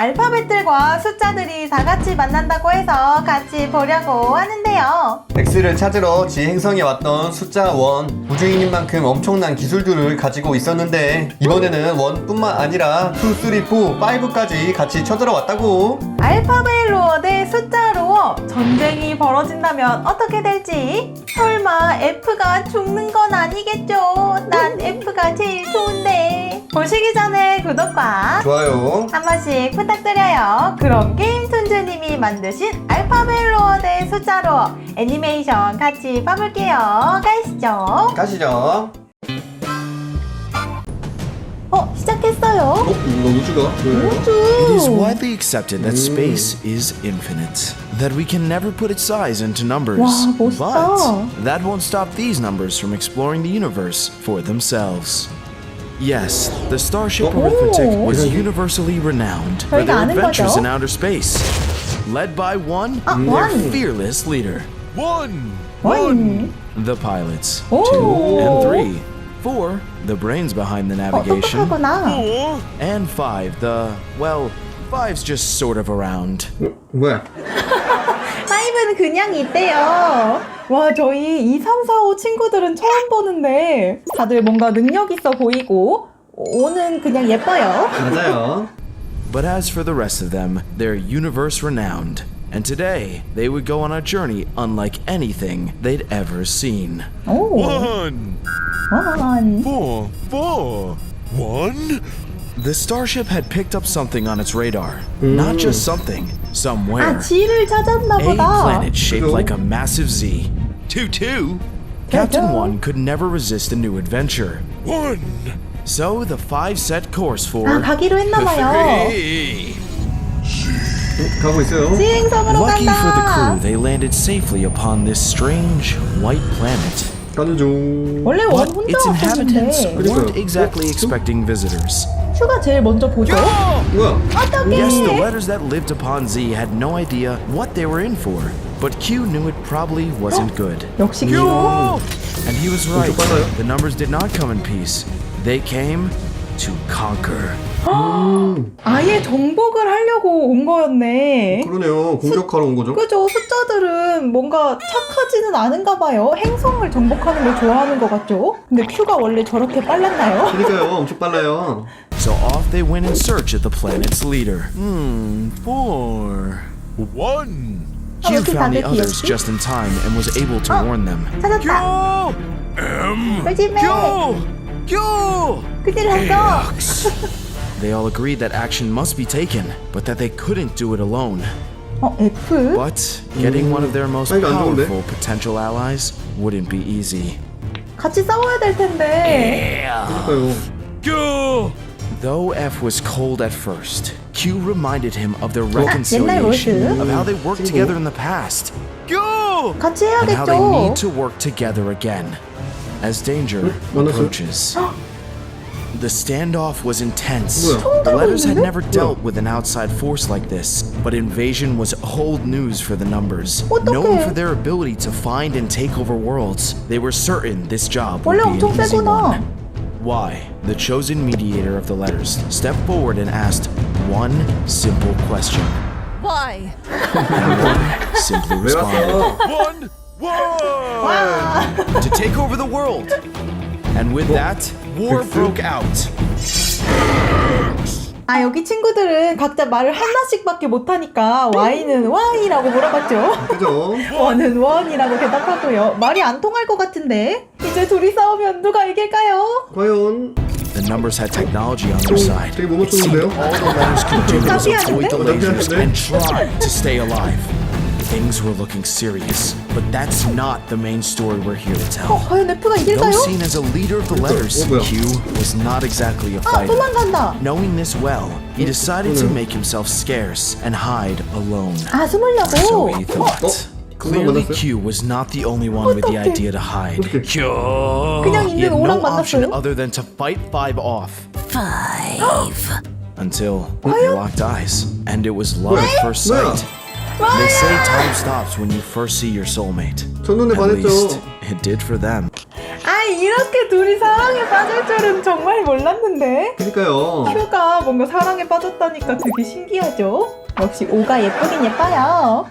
알파벳들과 숫자들이 다 같이 만난다고 해서 같이 보려고 하는데요. X를 찾으러 지행성에 왔던 숫자 1. 우주인인 만큼 엄청난 기술들을 가지고 있었는데 이번에는 1뿐만 아니라 2, 3, 4, 5까지 같이 쳐들어 왔다고. 알파벳 로어 대 숫자 로어, 전쟁이 벌어진다면 어떻게 될지. 설마 F가 죽는 건 아니겠죠? 난 F가 제일 좋은데. 보시기 전에 구독과 좋아요 한 번씩 부탁드려요. 그럼 게임툰즈님이 만드신 알파벳 로어 대 숫자 로어 애니메이션 같이 봐볼게요. 가시죠. 시작했어요. 이거 우주가? It is widely accepted that space is infinite, that we can never put its size into numbers. 와, 멋있다. But that won't stop these numbers from exploring the universe for themselves. Yes, the starship arithmetic was universally renowned for their adventures in outer space, led by their fearless leader. One. The pilots. 2 and 3. 4, the brains behind the navigation. And 5, well, 5's just sort of around. 뭐야? 5는 그냥 있대요. 와, 저희 2, 3, 4, 5 친구들은 처음 보는데 다들 뭔가 능력 있어 보이고 5는 그냥 예뻐요. 맞아요. But as for the rest of them, they're universe renowned. And today, they would go on a journey unlike anything they'd ever seen. One. 1. The starship had picked up something on its radar. Not just something, somewhere. G를 찾았나 A 보다. planet shaped like a massive Z. 2. Captain 1 could never resist a new adventure. 1. So the 5 set course for 가기로 했나 봐요. 3. 가고 있어요. 지행성으로 Lucky for the 간다. crew, they landed safely upon this strange white planet. 가는 중. 원래 원 But 혼자 its inhabitants 왔었는데 weren't exactly expecting visitors. 큐가 제일 먼저 보죠. 뭐야? Yes, the 어떡해. letters that lived upon Z had no idea what they were in for, but Q knew it probably wasn't good. 역시 큐. And he was right. 빨라요. The numbers did not come in peace. They came to conquer. 아예 정복을 하려고 온 거였네. 그러네요. 공격하러 온 거죠? 그죠? 숫자들은 뭔가 착하지는 않은가 봐요. 행성을 정복하는 걸 좋아하는 것 같죠? 근데 큐가 원래 저렇게 빨랐나요? 그러니까요. 엄청 빨라요. So off they went in search of the planet's leader. 4. 1. Q found the others just in time and was able to warn them. 찾았다. 조심해. Q! 큰일 났어. They all agreed that action must be taken, but that they couldn't do it alone. F? But getting one of their most 사이가 안 좋은데? powerful potential allies wouldn't be easy. 같이 싸워야 될 텐데. 그러니까요. Go. Though F was cold at first, Q reminded him of their 옛날 reconciliation, 모습. of how they worked together in the past, Go. 같이 and how they 해야겠죠. need to work together again as danger 만났어요? approaches. The standoff was intense. 뭐야? The letters had 있는데? never dealt with an outside force like this, but invasion was old news for the numbers. Known for their ability to find and take over worlds, they were certain this job would 원래 be an 엄청 easy 세구나. one. Y, the chosen mediator of the letters, stepped forward and asked one simple question. Why? And one simply 왜 responded, 왔어? 1. to take over the world. And with that, war broke out. 여기 친구들은 각자 말을 하나씩밖에 못하니까 Y는 Y라고 물어봤죠. 그죠? 원은 원이라고 대답하고요. 말이 안 통할 것 같은데 이제 둘이 싸우면 누가 이길까요? 과연 The numbers had technology on their side. 되게 못 It seemed 맞추는데요? all the letters could do was avoid the lasers 깜빡이는데? and try to stay alive. Things were looking serious, but that's not the main story we're here to tell. 과연 F가 Though 이길까요? seen as a leader of the letters, 뭐야? Q was not exactly a fighter. 도망간다. Knowing this well, he decided to make himself scarce and hide alone. So 숨으려고. he thought. Clearly, Q was not the only one with the idea to hide. Q. 그냥 He had 있는 no 오랑 option 만났어요. other than to fight 5 off. 5. Until they locked eyes, and it was love at first 뭐야? sight. They say time stops when you first see your soulmate. 첫눈에 At least, 반했죠. it did for them. 아, 이렇게 둘이 사랑에 빠질 줄은 정말 몰랐는데. 그니까요. 큐가 뭔가 사랑에 빠졌다니까 되게 신기하죠? 역시 오가 예쁘긴 예뻐요.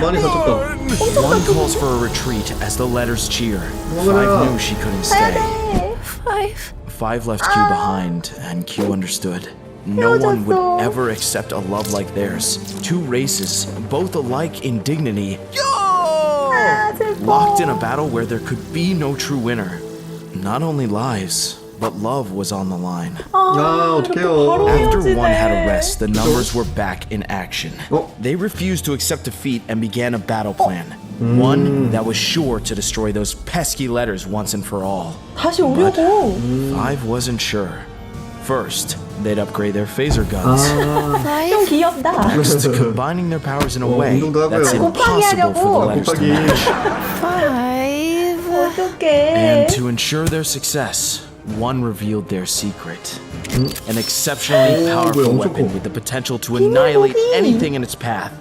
많이 다쳤다. One calls for a retreat as the letters cheer. Five knew she couldn't 가야 stay. 돼. Five left Q behind, and Q understood. No one would ever accept a love like theirs. Two races, both alike in dignity, 아, 슬퍼. locked in a battle where there could be no true winner. Not only lives, but love was on the line. 아, 어떡해요. 이렇게 바로 After 헤어지네. one had a rest, the numbers were back in action. Oh. They refused to accept defeat and began a battle plan. One that was sure to destroy those pesky letters once and for all. 다시 오려고. Five wasn't sure. First, they'd upgrade their phaser guns. 좀 귀엽다. Next, combining their powers in a way 운동도 하고요. that's impossible for the letters to 곱하기. match. Five. 어떡해. And to ensure their success, one revealed their secret. An exceptionally powerful 엄청 weapon 커. with the potential to annihilate anything in its path.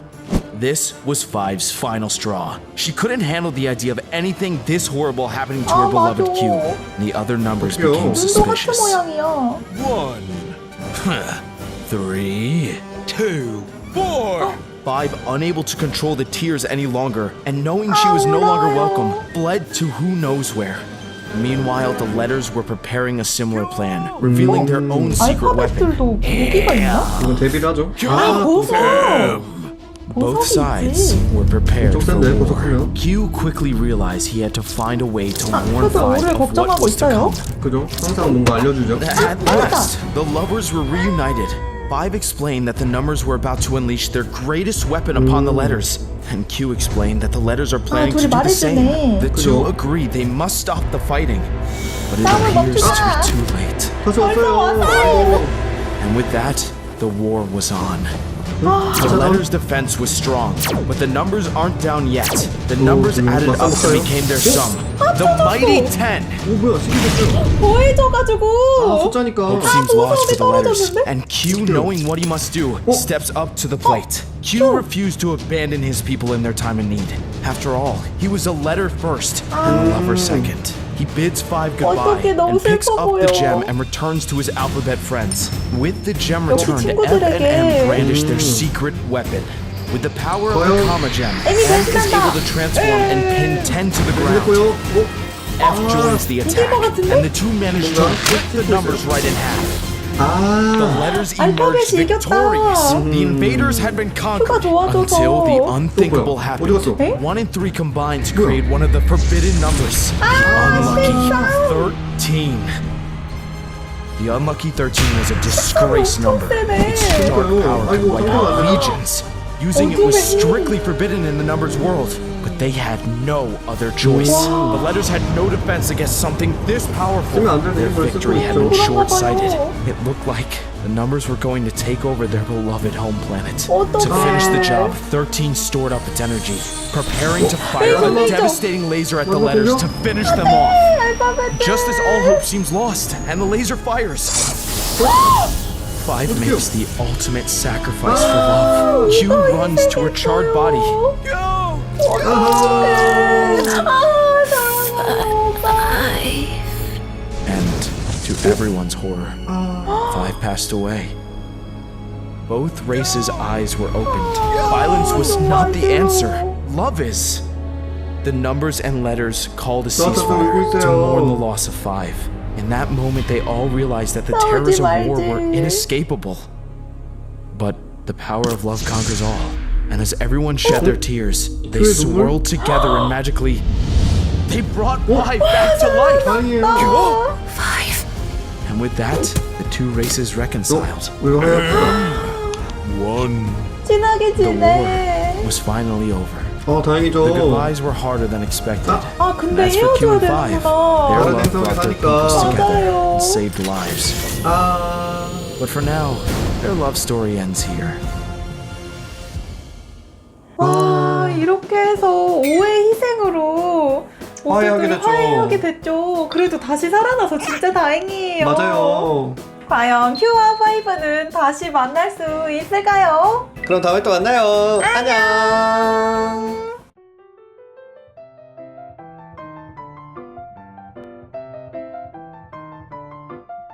This was Five's final straw. She couldn't handle the idea of anything this horrible happening to her beloved 맞아. Q. The other numbers 어떡해요? became 눈도 하트 suspicious. 모양이야. 1, 3. 2, 4. Five, unable to control the tears any longer, and knowing she was no longer welcome, fled to who knows where. Meanwhile, the letters were preparing a similar plan, revealing their own secret weapon. 알파벳들도 무기가 있나? 이건 데뷔를 하죠. 아, 보석. Both 보석이 sides 있지. were prepared 좀 for 센데, war. 보석하면. Q quickly realized he had to find a way to warn 그래서 Five 우리를 of what 걱정하고 was to 있어요. come. 그죠? 항상 뭔가 알려주죠. At last, the lovers were reunited. Five explained that the numbers were about to unleash their greatest weapon upon the letters. And Q explained that the letters are planning to 둘이 do the same. 말해주네. The two 그죠? agreed they must stop the fighting. But it 싸움을 appears to 멈추자. be too late. 다시 왔어요. 왔어요. And with that, the war was on. 아. The letters' defense was strong, but the numbers aren't down yet. The numbers added up and became their sum. The mighty 10. 오 뭐야 신기했어요. 더해져가지고. 아 숫자니까. Hope seems lost for the letters, 떨어졌는데? and Q, knowing what he must do, steps up to the plate. Q refused to abandon his people in their time of need. After all, he was a letter first and a lover second. He bids Five goodbye 어떡해, 너무 and picks 슬퍼 up the 보여. gem and returns to his alphabet friends. With the gem 역시 returned, F and 친구들에게. M brandished their secret weapon. With the power of the 과연? comma gem, 애니 M is 변신한다. able to transform and pin 10 to the ground. 됐고요. F joins the attack, 이길 것 같은데? and the two manage to rip the numbers right in half. The 아. letters 알파벳이 emerged 이겼다. victorious. The invaders had been conquered 도와줘서. until the unthinkable 뭐야? happened. 어디 갔어? 에? 1 and 3 combined to create one of the forbidden numbers. Unlucky 13. The unlucky 13 was a disgrace number. Its dark power could wipe out legions. Using it was strictly forbidden in the numbers world. But they had no other choice. The letters had no defense against something this powerful. 쓰면 안 되는 Their 걸 victory 쓰고 had been 있죠. short-sighted. It looked like the numbers were going to take over their beloved home planet. To 어떡해. finish the job, 13 stored up its energy, preparing to fire a 레이저. devastating laser at the letters to finish them off. 알파벳들. Just as all hope seems lost, and the laser fires. Five makes the ultimate sacrifice for love. Q runs to her charred body. And to everyone's horror, Five passed away. Both races' eyes were opened. Violence was not the answer. Love is. The numbers and letters called a ceasefire to mourn the loss of Five. In that moment, they all realized that the terrors of war were inescapable. But the power of love conquers all. And as everyone shed their tears, they swirled together and magically, they brought Five back to life. 다행이에요. And with that, the two races reconciled. 이거 해야 1. 친하게 The 지내. war was finally over. The 다행이죠. goodbyes were harder than expected. 아, 근데 As for Q 헤어져야 and Five, 되는구나. their 다른 love 행성에 brought their 사니까. peoples together 맞아요. and saved lives. 아. But for now, their love story ends here. 와, 이렇게 해서 5의 희생으로 화해하게 모두들 됐죠. 화해하게 됐죠. 그래도 다시 살아나서 진짜 다행이에요. 맞아요. 과연 큐와 파이브는 다시 만날 수 있을까요? 그럼 다음에 또 만나요. 안녕.